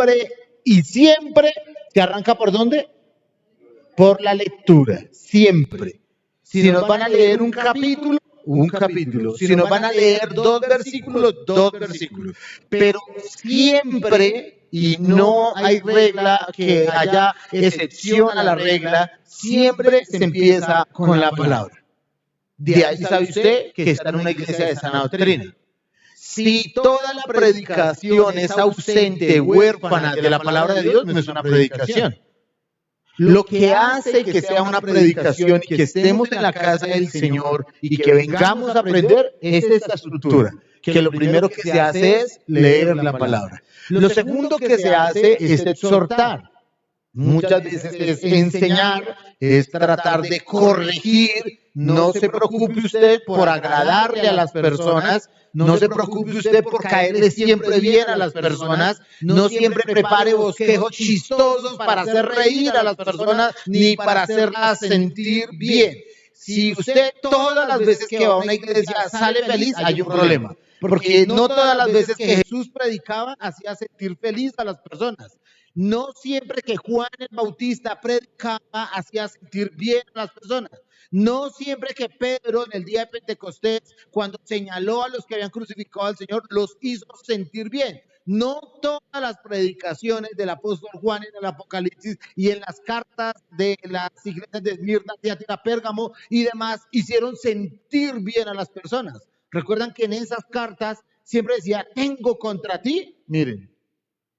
siempre y siempre se arranca ¿por dónde? Por la lectura, siempre. Si nos van a leer un capítulo, un capítulo. Si nos van a leer dos versículos, dos versículos. Pero siempre, y no hay regla que haya excepción a la regla, siempre se empieza con la palabra. De ahí sabe usted que está en una iglesia de sana doctrina. Si toda la predicación es ausente, huérfana de la palabra de Dios, no es una predicación. Lo que hace que sea una predicación y que estemos en la casa del Señor y que vengamos a aprender es esta estructura, que lo primero que se hace es leer la palabra. Lo segundo que se hace es exhortar. Muchas veces es enseñar, es tratar de corregir. No se preocupe usted por agradarle a las personas, no se preocupe usted por caerle siempre bien a las personas, no siempre prepare bosquejos chistosos para hacer reír a las personas ni para hacerlas sentir bien. Si usted todas las veces que va a una iglesia sale feliz, hay un problema. Porque no todas las veces que Jesús predicaba hacía sentir feliz a las personas. No siempre que Juan el Bautista predicaba hacía sentir bien a las personas. No siempre que Pedro en el día de Pentecostés, cuando señaló a los que habían crucificado al Señor, los hizo sentir bien. No todas las predicaciones del apóstol Juan en el Apocalipsis y en las cartas de las iglesias de Esmirna, Tiatira, Pérgamo y demás hicieron sentir bien a las personas. Recuerdan que en esas cartas siempre decía, tengo contra ti, miren,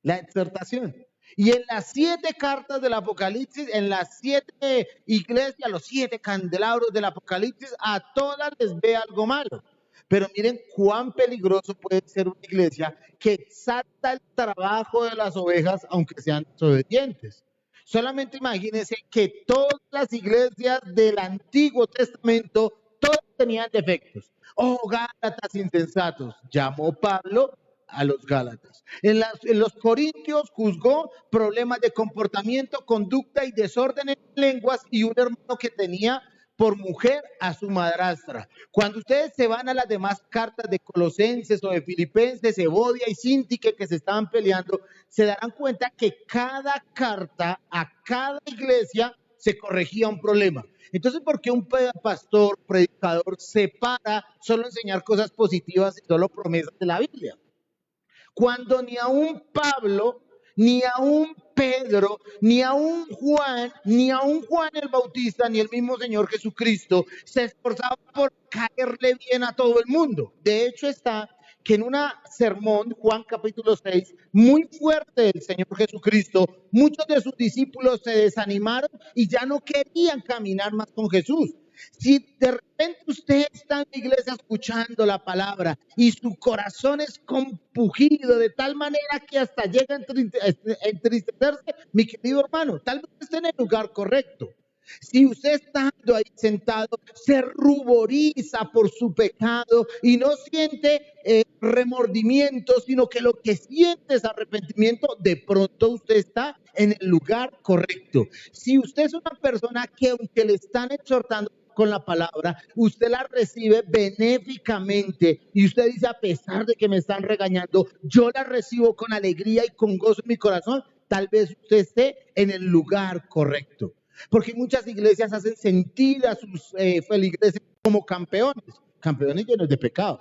la exhortación. Y en las 7 cartas del Apocalipsis, en las 7 iglesias, los 7 candelabros del Apocalipsis, a todas les ve algo malo. Pero miren cuán peligroso puede ser una iglesia que exalta el trabajo de las ovejas, aunque sean desobedientes. Solamente imagínense que todas las iglesias del Antiguo Testamento, todas tenían defectos. Oh, Gálatas insensatos, llamó Pablo a los Gálatas. En los Corintios juzgó problemas de comportamiento, conducta y desorden en lenguas y un hermano que tenía por mujer a su madrastra. Cuando ustedes se van a las demás cartas de Colosenses o de Filipenses, Evodia y Síntique que se estaban peleando, se darán cuenta que cada carta a cada iglesia se corregía un problema. Entonces, ¿por qué un pastor, predicador, se para solo a enseñar cosas positivas y solo promesas de la Biblia? Cuando ni a un Pablo, ni a un Pedro, ni a un Juan, ni a un Juan el Bautista, ni el mismo Señor Jesucristo se esforzaba por caerle bien a todo el mundo. De hecho está que en una sermón, Juan capítulo 6, muy fuerte del Señor Jesucristo, muchos de sus discípulos se desanimaron y ya no querían caminar más con Jesús. Si de repente usted está en la iglesia escuchando la palabra y su corazón es compungido de tal manera que hasta llega a entristecerse, mi querido hermano, tal vez esté en el lugar correcto. Si usted estando ahí sentado se ruboriza por su pecado y no siente remordimiento, sino que lo que siente es arrepentimiento, de pronto usted está en el lugar correcto. Si usted es una persona que aunque le están exhortando con la palabra, usted la recibe benéficamente y usted dice, a pesar de que me están regañando, yo la recibo con alegría y con gozo en mi corazón, tal vez usted esté en el lugar correcto. Porque muchas iglesias hacen sentir a sus feligreses como campeones, campeones llenos de pecados,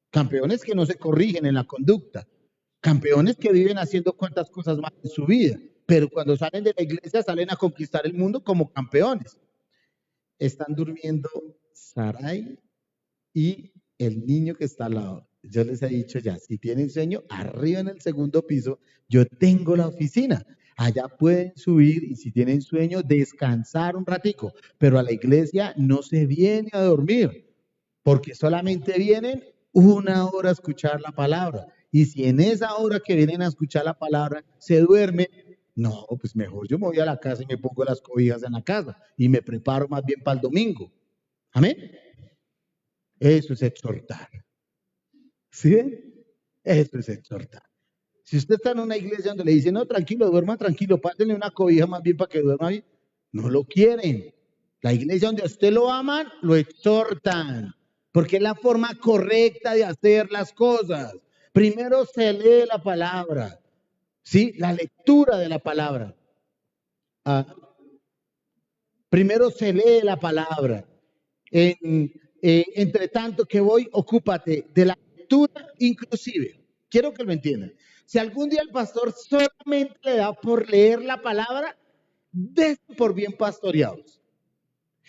campeones que no se corrigen en la conducta, campeones que viven haciendo cuantas cosas más en su vida, pero cuando salen de la iglesia salen a conquistar el mundo como campeones. Están durmiendo Sarai y el niño que está al lado. Yo les he dicho ya, si tienen sueño, arriba en el segundo piso, yo tengo la oficina. Allá pueden subir y si tienen sueño, descansar un ratico. Pero a la iglesia no se viene a dormir, porque solamente vienen 1 hora a escuchar la palabra. Y si en esa hora que vienen a escuchar la palabra se duerme, no, pues mejor yo me voy a la casa y me pongo las cobijas en la casa y me preparo más bien para el domingo. Amén. Eso es exhortar. ¿Sí ven? Eso es exhortar. Si usted está en una iglesia donde le dicen, no, tranquilo, duerma tranquilo, pásenle una cobija más bien para que duerma bien, no lo quieren. La iglesia donde a usted lo aman, lo exhortan, porque es la forma correcta de hacer las cosas. Primero se lee la palabra. ¿sí? La lectura de la palabra. Ah, primero se lee la palabra. Entre tanto que voy, ocúpate de la lectura inclusive. Quiero que lo entiendan. Si algún día el pastor solamente le da por leer la palabra, den por bien pastoreados.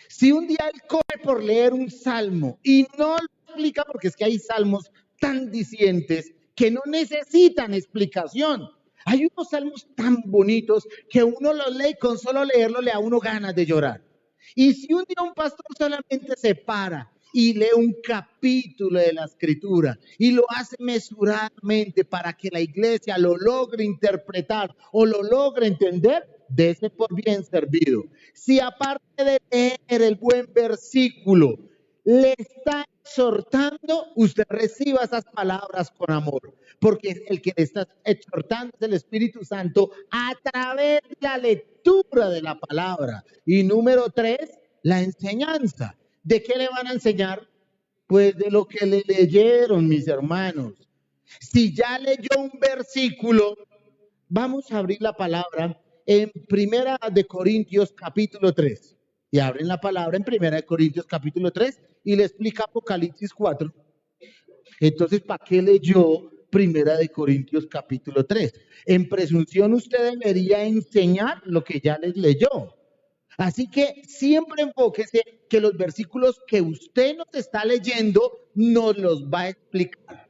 Si un día él coge por leer un salmo y no lo explica, porque es que hay salmos tan dicientes que no necesitan explicación. Hay unos salmos tan bonitos que uno los lee y con solo leerlo le da a uno ganas de llorar. Y si un día un pastor solamente se para y lee un capítulo de la escritura y lo hace mesuradamente para que la iglesia lo logre interpretar o lo logre entender, dése por bien servido. Si aparte de leer el buen versículo, le está exhortando, usted reciba esas palabras con amor, porque el que le está exhortando es el Espíritu Santo a través de la lectura de la palabra. Y número 3, la enseñanza. ¿De qué le van a enseñar? Pues de lo que le leyeron, mis hermanos. Si ya leyó un versículo, vamos a abrir la palabra en Primera de Corintios capítulo 3. Y abren la palabra en Primera de Corintios capítulo 3 y le explica Apocalipsis 4. Entonces, ¿para qué leyó Primera de Corintios capítulo 3? En presunción usted debería enseñar lo que ya les leyó. Así que siempre enfóquese que los versículos que usted nos está leyendo nos los va a explicar.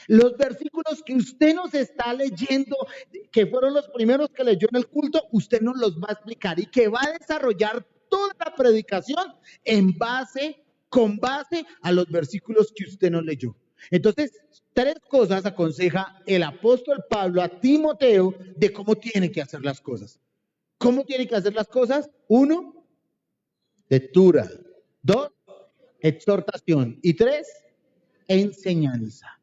Los versículos que usted nos está leyendo, que fueron los primeros que leyó en el culto, usted nos los va a explicar y que va a desarrollar toda la predicación con base a los versículos que usted nos leyó. Entonces, 3 cosas aconseja el apóstol Pablo a Timoteo de cómo tiene que hacer las cosas. ¿Cómo tiene que hacer las cosas? 1, lectura. 2, exhortación. Y 3, enseñanza.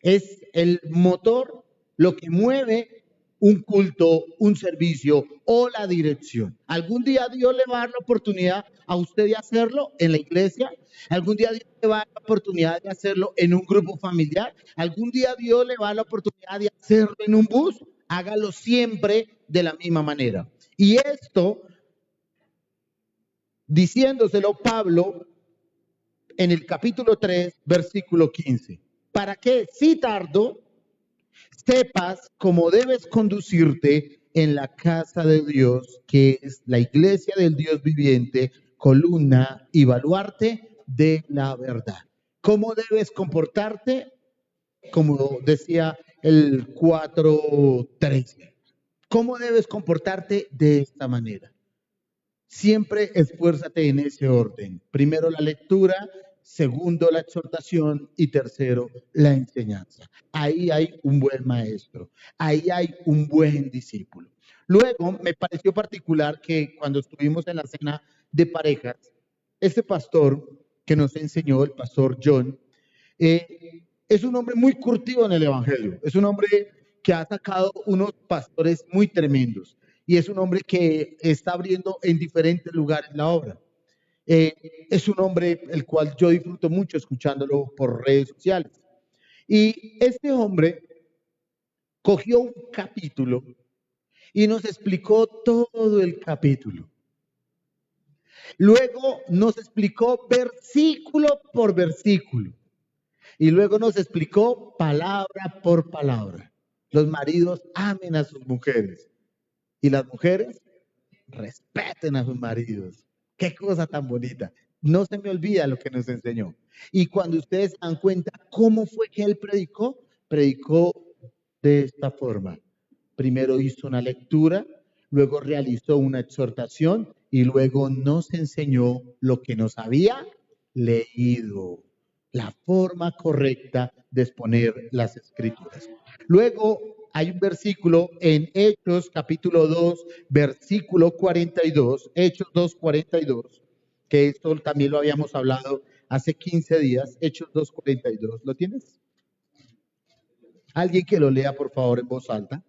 Es el motor, lo que mueve un culto, un servicio o la dirección. Algún día Dios le va a dar la oportunidad a usted de hacerlo en la iglesia. Algún día Dios le va a dar la oportunidad de hacerlo en un grupo familiar. Algún día Dios le va a dar la oportunidad de hacerlo en un bus. Hágalo siempre de la misma manera. Y esto, diciéndoselo Pablo en el capítulo 3, versículo 15. ¿Para qué? Si tardo, sepas cómo debes conducirte en la casa de Dios, que es la iglesia del Dios viviente, columna y baluarte de la verdad. ¿Cómo debes comportarte? Como decía el 4:13. ¿Cómo debes comportarte de esta manera? Siempre esfuérzate en ese orden. Primero la lectura, segundo la exhortación y tercero la enseñanza. Ahí hay un buen maestro, ahí hay un buen discípulo. Luego me pareció particular que cuando estuvimos en la cena de parejas, este pastor que nos enseñó, el pastor John, es un hombre muy curtido en el Evangelio. Es un hombre que ha sacado unos pastores muy tremendos. Y es un hombre que está abriendo en diferentes lugares la obra. Eh, es un hombre el cual yo disfruto mucho escuchándolo por redes sociales. Y este hombre cogió un capítulo y nos explicó todo el capítulo. Luego nos explicó versículo por versículo. Y luego nos explicó palabra por palabra. Los maridos amen a sus mujeres y las mujeres respeten a sus maridos. Qué cosa tan bonita. No se me olvida lo que nos enseñó. Y cuando ustedes se dan cuenta cómo fue que él predicó de esta forma. Primero hizo una lectura, luego realizó una exhortación y luego nos enseñó lo que nos había leído, la forma correcta de exponer las escrituras. Luego hay un versículo en Hechos capítulo 2, versículo 42, Hechos 2:42, que esto también lo habíamos hablado hace 15 días, Hechos 2:42. ¿Lo tienes? Alguien que lo lea, por favor, en voz alta.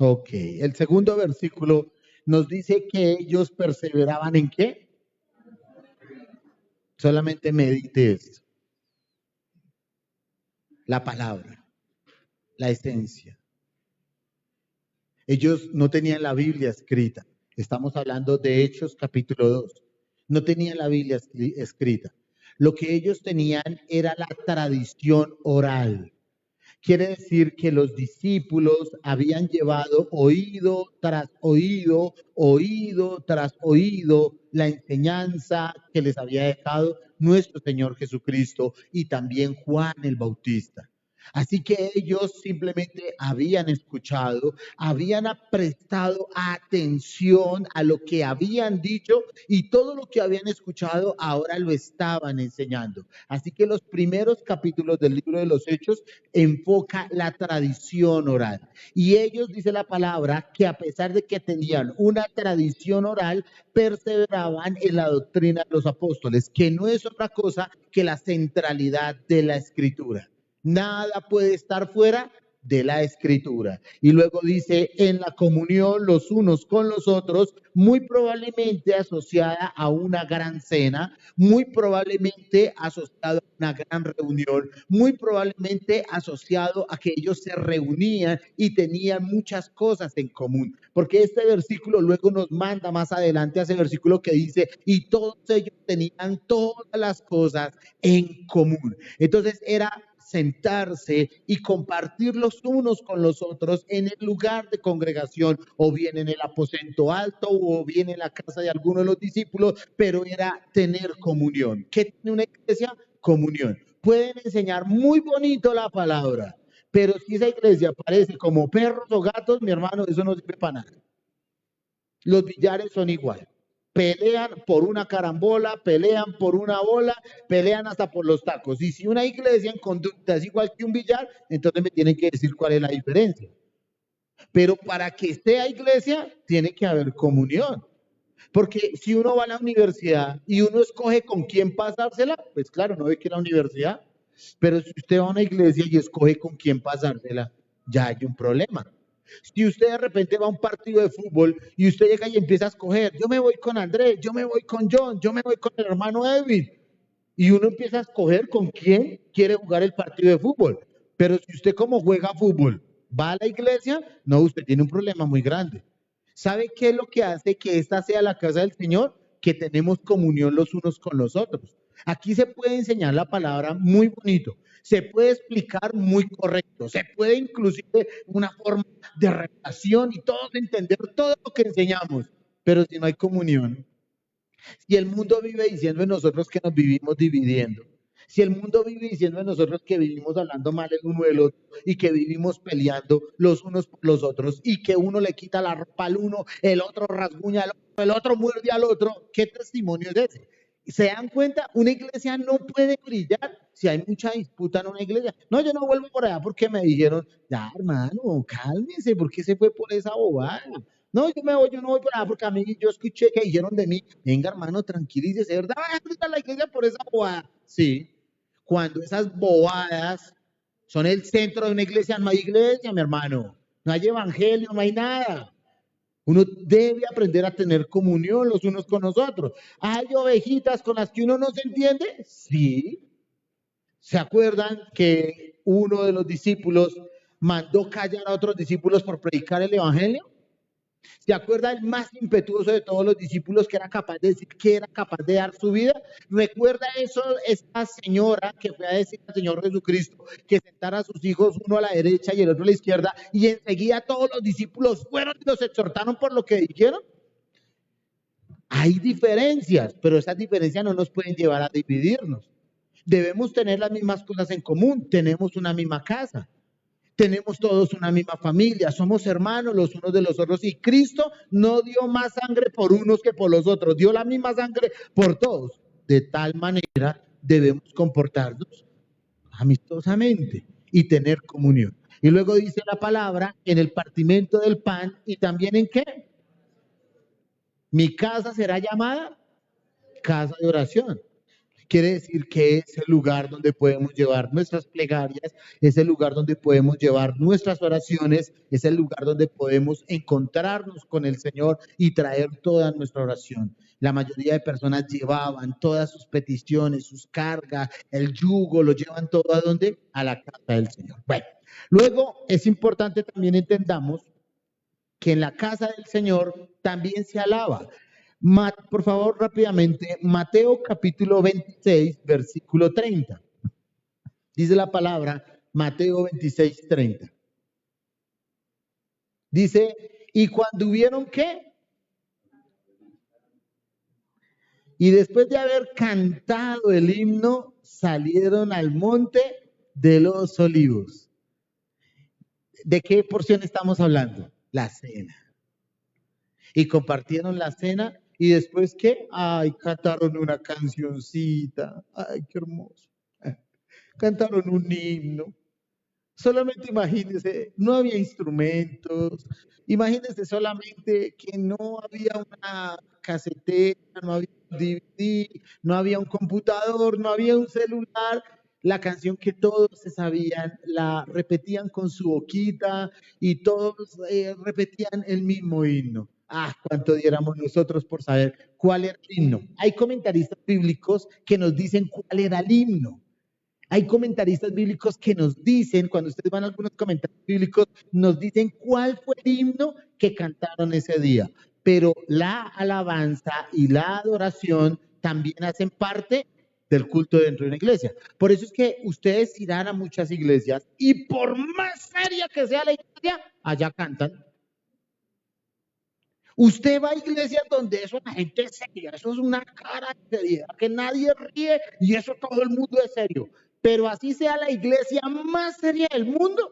Ok, el segundo versículo nos dice que ellos perseveraban en qué. Solamente medite esto, la palabra, la esencia. Ellos no tenían la Biblia escrita. Estamos hablando de Hechos capítulo 2. No tenían la Biblia escrita. Lo que ellos tenían era la tradición oral. Quiere decir que los discípulos habían llevado oído tras oído, oído tras oído, la enseñanza que les había dejado nuestro Señor Jesucristo y también Juan el Bautista. Así que ellos simplemente habían escuchado, habían prestado atención a lo que habían dicho y todo lo que habían escuchado ahora lo estaban enseñando. Así que los primeros capítulos del libro de los Hechos enfoca la tradición oral. Y ellos, dice la palabra, que a pesar de que tenían una tradición oral, perseveraban en la doctrina de los apóstoles, que no es otra cosa que la centralidad de la escritura. Nada puede estar fuera de la escritura. Y luego dice, en la comunión los unos con los otros, muy probablemente asociada a una gran cena, muy probablemente asociado a una gran reunión, muy probablemente asociado a que ellos se reunían y tenían muchas cosas en común. Porque este versículo luego nos manda más adelante a ese versículo que dice, y todos ellos tenían todas las cosas en común. Entonces era sentarse y compartir los unos con los otros en el lugar de congregación, o bien en el aposento alto, o bien en la casa de alguno de los discípulos, pero era tener comunión. ¿Qué tiene una iglesia? Comunión. Pueden enseñar muy bonito la palabra, pero si esa iglesia parece como perros o gatos, mi hermano, eso no sirve para nada. Los billares son igual. Pelean por una carambola, pelean por una bola, pelean hasta por los tacos. Y si una iglesia en conducta es igual que un billar, entonces me tienen que decir cuál es la diferencia. Pero para que sea iglesia, tiene que haber comunión. Porque si uno va a la universidad y uno escoge con quién pasársela, pues claro, no ve que la universidad. Pero si usted va a una iglesia y escoge con quién pasársela, ya hay un problema. Si usted de repente va a un partido de fútbol y usted llega y empieza a escoger, yo me voy con Andrés, yo me voy con John, yo me voy con el hermano Edwin, y uno empieza a escoger con quién quiere jugar el partido de fútbol. Pero si usted como juega fútbol va a la iglesia, no, usted tiene un problema muy grande. ¿Sabe qué es lo que hace que esta sea la casa del Señor? Que tenemos comunión los unos con los otros. Aquí se puede enseñar la palabra muy bonito, se puede explicar muy correcto, se puede inclusive una forma de relación y todos entender todo lo que enseñamos, pero si no hay comunión, si el mundo vive diciendo en nosotros que nos vivimos dividiendo, si el mundo vive diciendo en nosotros que vivimos hablando mal el uno del otro y que vivimos peleando los unos por los otros y que uno le quita la ropa al uno, el otro rasguña al otro, el otro muerde al otro, ¿qué testimonio es ese? ¿Se dan cuenta? Una iglesia no puede brillar si hay mucha disputa en una iglesia. No, yo no vuelvo por allá porque me dijeron, ya hermano, cálmese, ¿por qué se fue por esa bobada? No, yo no voy por allá porque a mí yo escuché que dijeron de mí. Venga, hermano, tranquilícese, ¿verdad? Vaya a la iglesia por esa bobada. Sí, cuando esas bobadas son el centro de una iglesia, no hay iglesia, mi hermano. No hay evangelio, no hay nada. Uno debe aprender a tener comunión los unos con los otros. ¿Hay ovejitas con las que uno no se entiende? Sí. ¿Se acuerdan que uno de los discípulos mandó callar a otros discípulos por predicar el evangelio? ¿Se acuerda el más impetuoso de todos los discípulos que era capaz de decir que era capaz de dar su vida? ¿Recuerda eso, esta señora que fue a decir al Señor Jesucristo que sentara a sus hijos uno a la derecha y el otro a la izquierda y enseguida todos los discípulos fueron y los exhortaron por lo que dijeron? Hay diferencias, pero esas diferencias no nos pueden llevar a dividirnos. Debemos tener las mismas cosas en común, tenemos una misma casa. Tenemos todos una misma familia, somos hermanos los unos de los otros y Cristo no dio más sangre por unos que por los otros, dio la misma sangre por todos. De tal manera debemos comportarnos amistosamente y tener comunión. Y luego dice la palabra en el partimiento del pan y también en qué. Mi casa será llamada casa de oración. quiere decir que es el lugar donde podemos llevar nuestras plegarias, es el lugar donde podemos llevar nuestras oraciones, es el lugar donde podemos encontrarnos con el Señor y traer toda nuestra oración. La mayoría de personas llevaban todas sus peticiones, sus cargas, el yugo, lo llevan todo ¿a dónde? A la casa del Señor. Bueno, luego es importante también entendamos que en la casa del Señor también se alaba. Por favor, rápidamente, Mateo capítulo 26, versículo 30. Dice la palabra, Mateo 26, 30. Dice, y cuando hubieron ¿qué? Y después de haber cantado el himno, salieron al monte de los olivos. ¿De qué porción estamos hablando? La cena. Y compartieron la cena y después ¿qué? Ay, cantaron una cancioncita. Ay, qué hermoso. Cantaron un himno. Solamente imagínense, no había instrumentos. Imagínense solamente que no había una casetera, no había un DVD, no había un computador, no había un celular. La canción que todos se sabían, la repetían con su boquita y todos repetían el mismo himno. Ah, cuánto diéramos nosotros por saber cuál era el himno. Hay comentaristas bíblicos que nos dicen cuál era el himno. Hay comentaristas bíblicos que nos dicen, cuando ustedes van a algunos comentarios bíblicos, nos dicen cuál fue el himno que cantaron ese día. Pero la alabanza y la adoración también hacen parte del culto dentro de una iglesia. Por eso es que ustedes irán a muchas iglesias y por más seria que sea la iglesia, allá cantan. Usted va a iglesias donde eso la gente es seria, eso es una cara de seriedad, que nadie ríe y eso todo el mundo es serio. Pero así sea la iglesia más seria del mundo,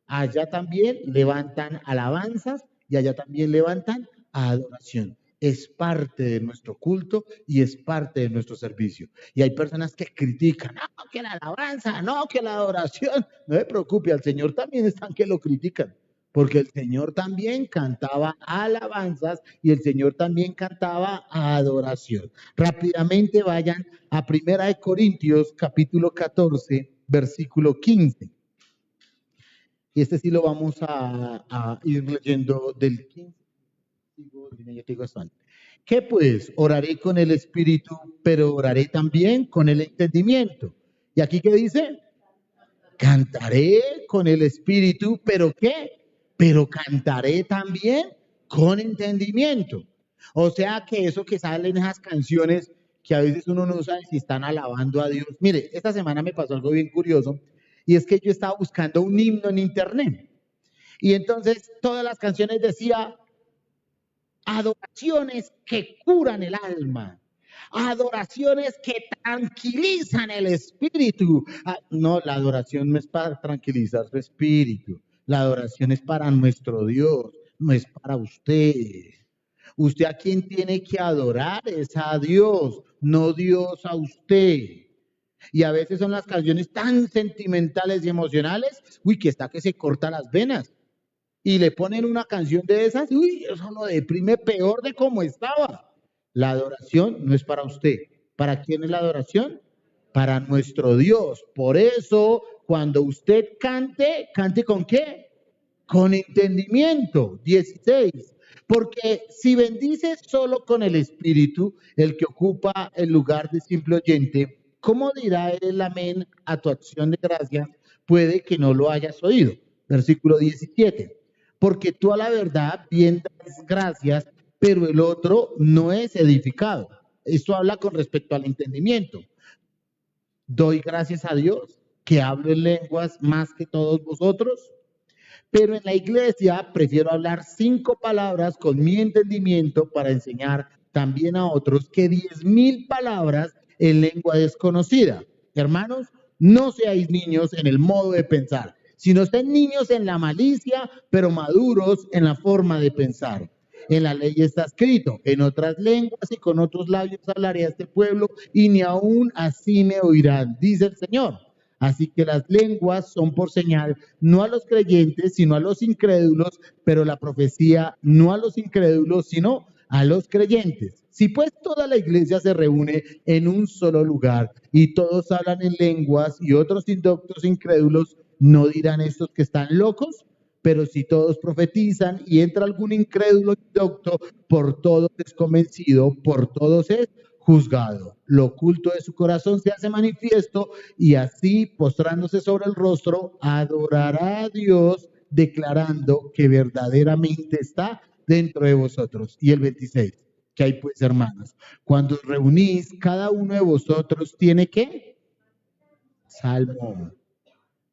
allá también levantan alabanzas y allá también levantan adoración. Es parte de nuestro culto y es parte de nuestro servicio. Y hay personas que critican, no, que la alabanza, no, que la adoración. No se preocupe, al Señor también están que lo critican. Porque el Señor también cantaba alabanzas y el Señor también cantaba adoración. Rápidamente vayan a 1 Corintios capítulo 14, versículo 15. Y este sí lo vamos a ir leyendo del 15. ¿Qué pues? Oraré con el espíritu, pero oraré también con el entendimiento. ¿Y aquí qué dice? Cantaré con el espíritu, pero ¿qué? Pero cantaré también con entendimiento. O sea que eso que sale en esas canciones que a veces uno no sabe si están alabando a Dios. Mire, esta semana me pasó algo bien curioso y es que yo estaba buscando un himno en internet y entonces todas las canciones decía adoraciones que curan el alma. Adoraciones que tranquilizan el espíritu. No, la adoración no es para tranquilizar su espíritu. La adoración es para nuestro Dios, no es para usted. Usted a quien tiene que adorar es a Dios, no Dios a usted. Y a veces son las canciones tan sentimentales y emocionales, que está que se corta las venas. Y le ponen una canción de esas, eso lo deprime peor de cómo estaba. La adoración no es para usted. ¿Para quién es la adoración? Para nuestro Dios. Por eso, cuando usted cante, ¿cante con qué? Con entendimiento. 16. Porque si bendices solo con el Espíritu, el que ocupa el lugar de simple oyente, ¿cómo dirá el amén a tu acción de gracias? Puede que no lo hayas oído. Versículo 17. Porque tú a la verdad bien das gracias, pero el otro no es edificado. Esto habla con respecto al entendimiento. Doy gracias a Dios que hablo en lenguas más que todos vosotros, pero en la iglesia prefiero hablar 5 palabras con mi entendimiento para enseñar también a otros que 10,000 palabras en lengua desconocida. Hermanos, no seáis niños en el modo de pensar, sino estén niños en la malicia, pero maduros en la forma de pensar. En la ley está escrito, en otras lenguas y con otros labios hablaré a este pueblo, y ni aún así me oirán, dice el Señor. Así que las lenguas son por señal, no a los creyentes, sino a los incrédulos, pero la profecía no a los incrédulos, sino a los creyentes. Si pues toda la iglesia se reúne en un solo lugar y todos hablan en lenguas y otros indoctos incrédulos, ¿no dirán estos que están locos? Pero si todos profetizan y entra algún incrédulo indocto, por todos es convencido, por todos es juzgado. Lo oculto de su corazón se hace manifiesto y así, postrándose sobre el rostro, adorará a Dios, declarando que verdaderamente está dentro de vosotros. Y el 26, ¿qué hay pues, hermanos? Cuando os reunís, cada uno de vosotros tiene ¿qué? Salmo,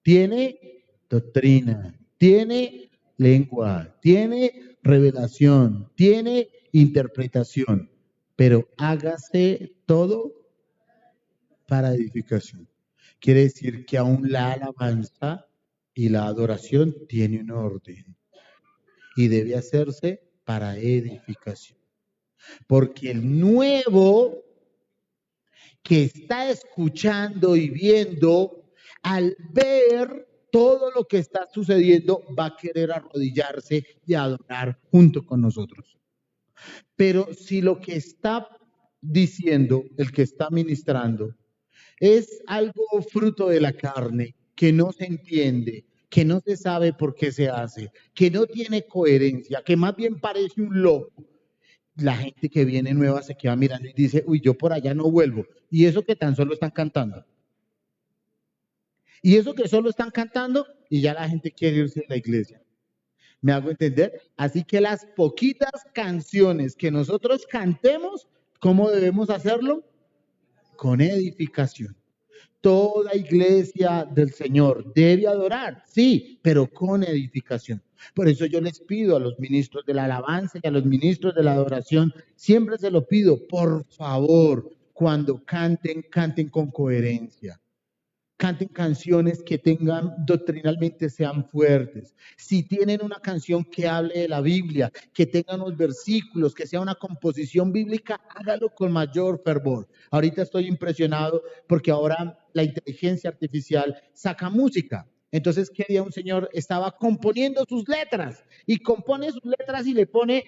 tiene doctrina, tiene lengua, tiene revelación, tiene interpretación, pero hágase todo para edificación. Quiere decir que aún la alabanza y la adoración tiene un orden y debe hacerse para edificación. Porque el nuevo que está escuchando y viendo, al ver todo lo que está sucediendo, va a querer arrodillarse y adorar junto con nosotros. Pero si lo que está diciendo, el que está ministrando, es algo fruto de la carne, que no se entiende, que no se sabe por qué se hace, que no tiene coherencia, que más bien parece un loco, la gente que viene nueva se queda mirando y dice, uy, yo por allá no vuelvo. Y eso que tan solo están cantando. Y eso que solo están cantando y ya la gente quiere irse de la iglesia. ¿Me hago entender? Así que las poquitas canciones que nosotros cantemos, ¿cómo debemos hacerlo? Con edificación. Toda iglesia del Señor debe adorar, sí, pero con edificación. Por eso yo les pido a los ministros de la alabanza y a los ministros de la adoración, siempre se lo pido, por favor, cuando canten, canten con coherencia. Canten canciones que tengan doctrinalmente sean fuertes. Si tienen una canción que hable de la Biblia, que tenga unos versículos, que sea una composición bíblica, hágalo con mayor fervor. Ahorita estoy impresionado porque ahora la inteligencia artificial saca música. Entonces, ¿qué haría un señor? Estaba componiendo sus letras y compone sus letras y le pone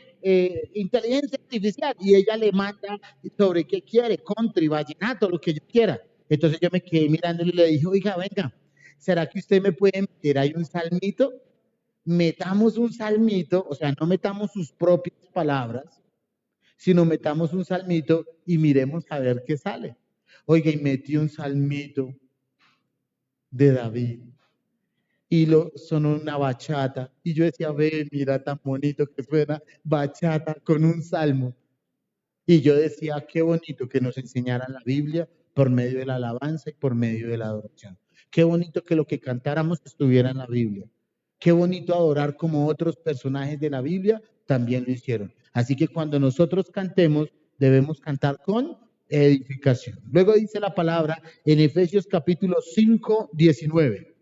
inteligencia artificial y ella le manda sobre qué quiere, country, vallenato, lo que yo quiera. Entonces yo me quedé mirándole y le dije, oiga, venga, ¿será que usted me puede meter ahí un salmito? Metamos un salmito, o sea, no metamos sus propias palabras, sino metamos un salmito y miremos a ver qué sale. Oiga, y metí un salmito de David y lo sonó una bachata. Y yo decía, ve, mira tan bonito que suena bachata con un salmo. Y yo decía, qué bonito que nos enseñaran la Biblia por medio de la alabanza y por medio de la adoración. Qué bonito que lo que cantáramos estuviera en la Biblia. Qué bonito adorar como otros personajes de la Biblia también lo hicieron. Así que cuando nosotros cantemos, debemos cantar con edificación. Luego dice la palabra en Efesios capítulo 5, 19.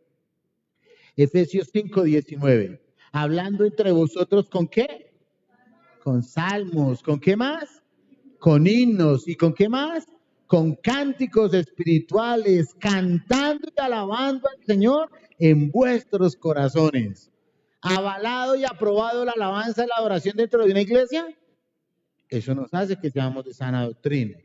Efesios 5, 19. Hablando entre vosotros, ¿con qué? Con salmos. ¿Con qué más? Con himnos. ¿Y con qué más? Con cánticos espirituales, cantando y alabando al Señor en vuestros corazones. ¿Avalado y aprobado la alabanza y la adoración dentro de una iglesia? Eso nos hace que seamos de sana doctrina.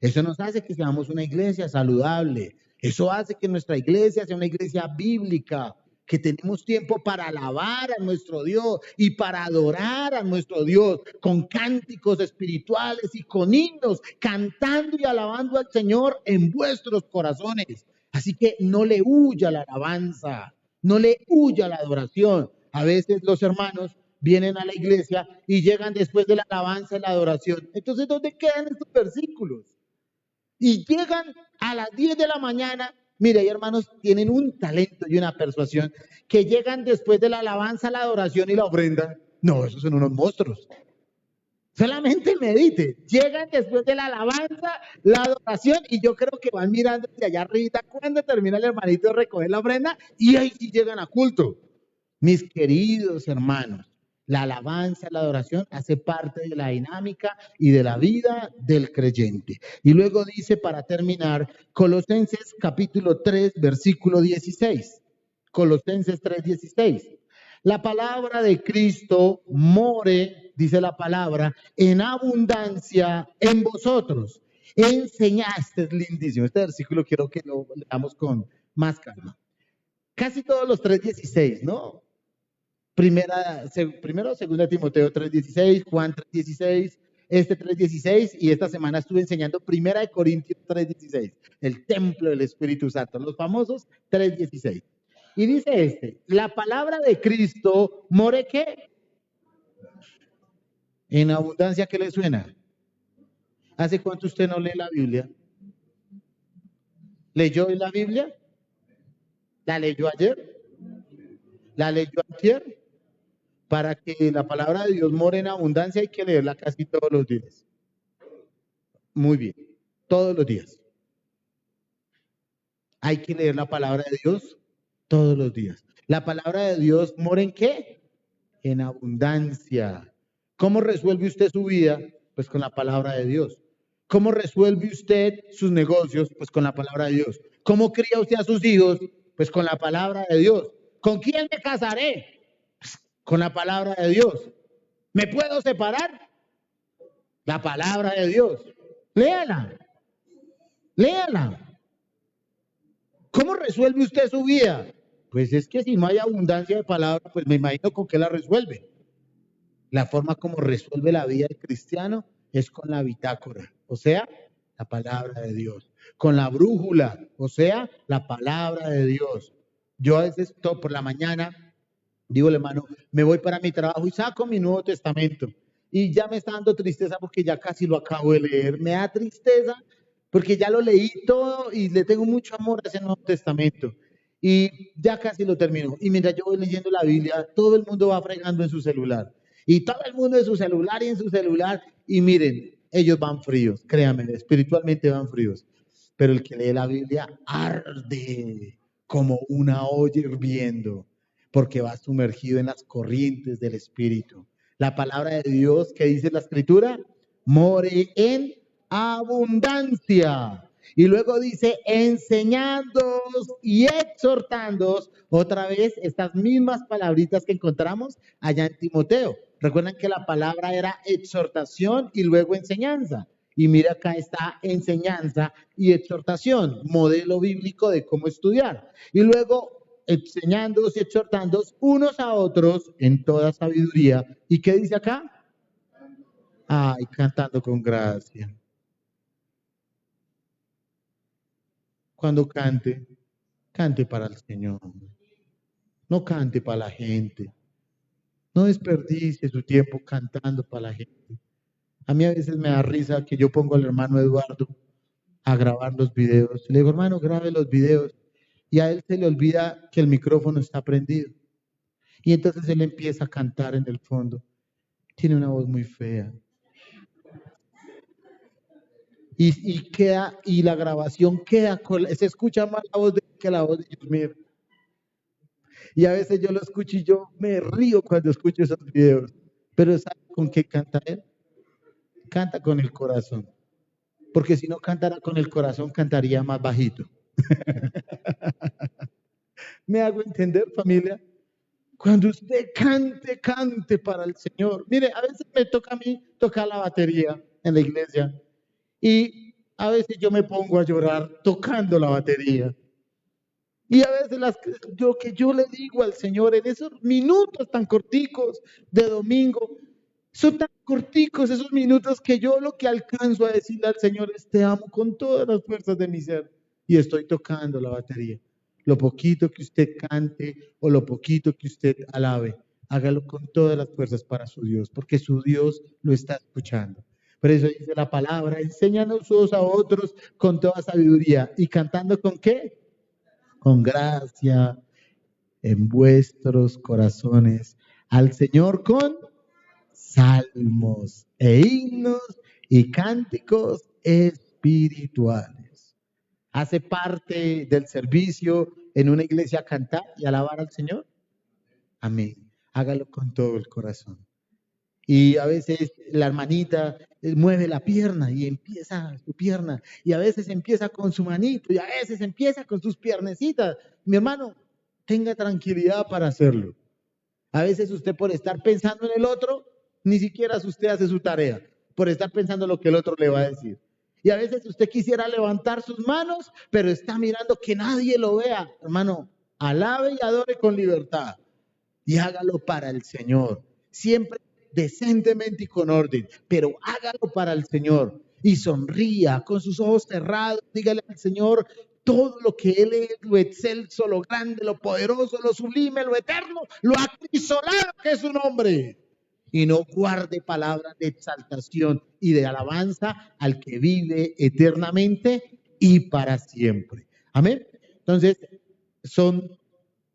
Eso nos hace que seamos una iglesia saludable. Eso hace que nuestra iglesia sea una iglesia bíblica, que tenemos tiempo para alabar a nuestro Dios y para adorar a nuestro Dios con cánticos espirituales y con himnos, cantando y alabando al Señor en vuestros corazones. Así que no le huya la alabanza, no le huya la adoración. A veces los hermanos vienen a la iglesia y llegan después de la alabanza y la adoración. Entonces, ¿dónde quedan estos versículos? Y llegan a las 10 de la mañana. Mire, hay hermanos tienen un talento y una persuasión que llegan después de la alabanza, la adoración y la ofrenda. No, esos son unos monstruos. Solamente medite. Llegan después de la alabanza, la adoración, y yo creo que van mirando hacia allá arriba cuando termina el hermanito de recoger la ofrenda, y ahí sí llegan a culto. Mis queridos hermanos, la alabanza, la adoración hace parte de la dinámica y de la vida del creyente. Y luego dice, para terminar, Colosenses capítulo 3, versículo 16. Colosenses 3, 16. La palabra de Cristo more, dice la palabra, en abundancia en vosotros. Enseñaste, es lindísimo. Este versículo quiero que lo leamos con más calma. Casi todos los 3:16, ¿no? Primero, segunda Timoteo 3:16, Juan 3:16, este 3:16, y esta semana estuve enseñando primera de Corintios 3:16, el templo del Espíritu Santo, los famosos 3:16. Y dice la palabra de Cristo more ¿qué? En abundancia, ¿qué le suena? ¿Hace cuánto usted no lee la Biblia? ¿Leyó la Biblia? ¿La leyó ayer? ¿La leyó ayer? Para que la palabra de Dios more en abundancia hay que leerla casi todos los días. Muy bien, todos los días. Hay que leer la palabra de Dios todos los días. La palabra de Dios mora ¿en qué? En abundancia. ¿Cómo resuelve usted su vida? Pues con la palabra de Dios. ¿Cómo resuelve usted sus negocios? Pues con la palabra de Dios. ¿Cómo cría usted a sus hijos? Pues con la palabra de Dios. ¿Con quién me casaré? Pues con la palabra de Dios. ¿Me puedo separar? La palabra de Dios. Léala. Léala. ¿Cómo resuelve usted su vida? Pues es que si no hay abundancia de palabra, pues me imagino con qué la resuelve. La forma como resuelve la vida del cristiano es con la bitácora, o sea, la palabra de Dios. Con la brújula, o sea, la palabra de Dios. Yo a veces por la mañana digo, hermano, me voy para mi trabajo y saco mi Nuevo Testamento. Y ya me está dando tristeza porque ya casi lo acabo de leer. Me da tristeza porque ya lo leí todo y le tengo mucho amor a ese Nuevo Testamento. Y ya casi lo termino. Y mientras yo voy leyendo la Biblia, todo el mundo va fregando en su celular. Y todo el mundo en su celular y en su celular. Y miren, ellos van fríos, créanme, espiritualmente van fríos. Pero el que lee la Biblia arde como una olla hirviendo, porque va sumergido en las corrientes del Espíritu. La palabra de Dios que dice la Escritura, more en abundancia. Y luego dice, enseñándoos y exhortándoos, otra vez estas mismas palabritas que encontramos allá en Timoteo. Recuerdan que la palabra era exhortación y luego enseñanza. Y mira, acá está enseñanza y exhortación, modelo bíblico de cómo estudiar. Y luego enseñándoos y exhortándoos unos a otros en toda sabiduría. ¿Y qué dice acá? Ay, cantando con gracia. Cuando cante, cante para el Señor. No cante para la gente. No desperdicie su tiempo cantando para la gente. A mí a veces me da risa que yo pongo al hermano Eduardo a grabar los videos. Le digo, hermano, grabe los videos. Y a él se le olvida que el micrófono está prendido. Y entonces él empieza a cantar en el fondo. Tiene una voz muy fea. Y la grabación queda, se escucha más la voz de él que la voz de Dios mío. Y a veces yo lo escucho y yo me río cuando escucho esos videos. Pero ¿sabe con qué canta él? Canta con el corazón. Porque si no cantara con el corazón, cantaría más bajito. ¿Me hago entender, familia? Cuando usted cante, cante para el Señor. Mire, a veces me toca a mí tocar la batería en la iglesia. Y a veces yo me pongo a llorar tocando la batería. Y a veces lo que yo le digo al Señor en esos minutos tan corticos de domingo, son tan corticos esos minutos que yo lo que alcanzo a decirle al Señor es te amo con todas las fuerzas de mi ser. Y estoy tocando la batería. Lo poquito que usted cante o lo poquito que usted alabe, hágalo con todas las fuerzas para su Dios, porque su Dios lo está escuchando. Por eso dice la palabra, enséñanos unos a otros con toda sabiduría. ¿Y cantando con qué? Con gracia en vuestros corazones al Señor con salmos e himnos y cánticos espirituales. ¿Hace parte del servicio en una iglesia cantar y alabar al Señor? Amén. Hágalo con todo el corazón. Y a veces la hermanita mueve la pierna y empieza su pierna. Y a veces empieza con su manito y a veces empieza con sus piernecitas. Mi hermano, tenga tranquilidad para hacerlo. A veces usted por estar pensando en el otro, ni siquiera usted hace su tarea, por estar pensando lo que el otro le va a decir. Y a veces usted quisiera levantar sus manos, pero está mirando que nadie lo vea. Hermano, alabe y adore con libertad y hágalo para el Señor. Siempre decentemente y con orden, pero hágalo para el Señor. Y sonría con sus ojos cerrados, dígale al Señor todo lo que Él es, lo excelso, lo grande, lo poderoso, lo sublime, lo eterno, lo acrisolado que es su nombre. Y no guarde palabras de exaltación y de alabanza al que vive eternamente y para siempre. Amén. Entonces, son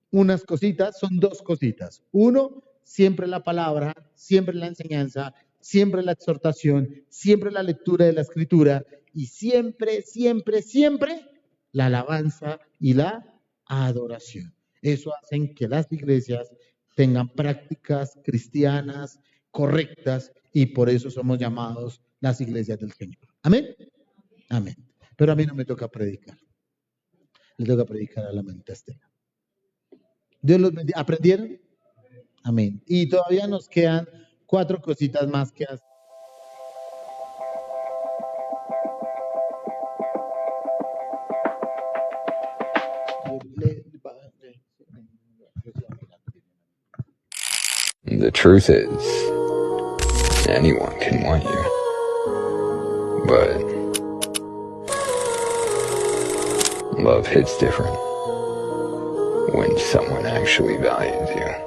unas cositas, son dos cositas. Uno, siempre la palabra, siempre la enseñanza, siempre la exhortación, siempre la lectura de la escritura y siempre, siempre, siempre la alabanza y la adoración. Eso hacen que las iglesias tengan prácticas cristianas correctas y por eso somos llamados las iglesias del Señor. Amén. Amén. Pero a mí no me toca predicar. Le toca predicar a la mente Estela. Dios los bendiga. ¿Aprendieron? Amén. Y todavía nos quedan 4 cositas más que hacer. The truth is, anyone can want you, but love hits different when someone actually values you.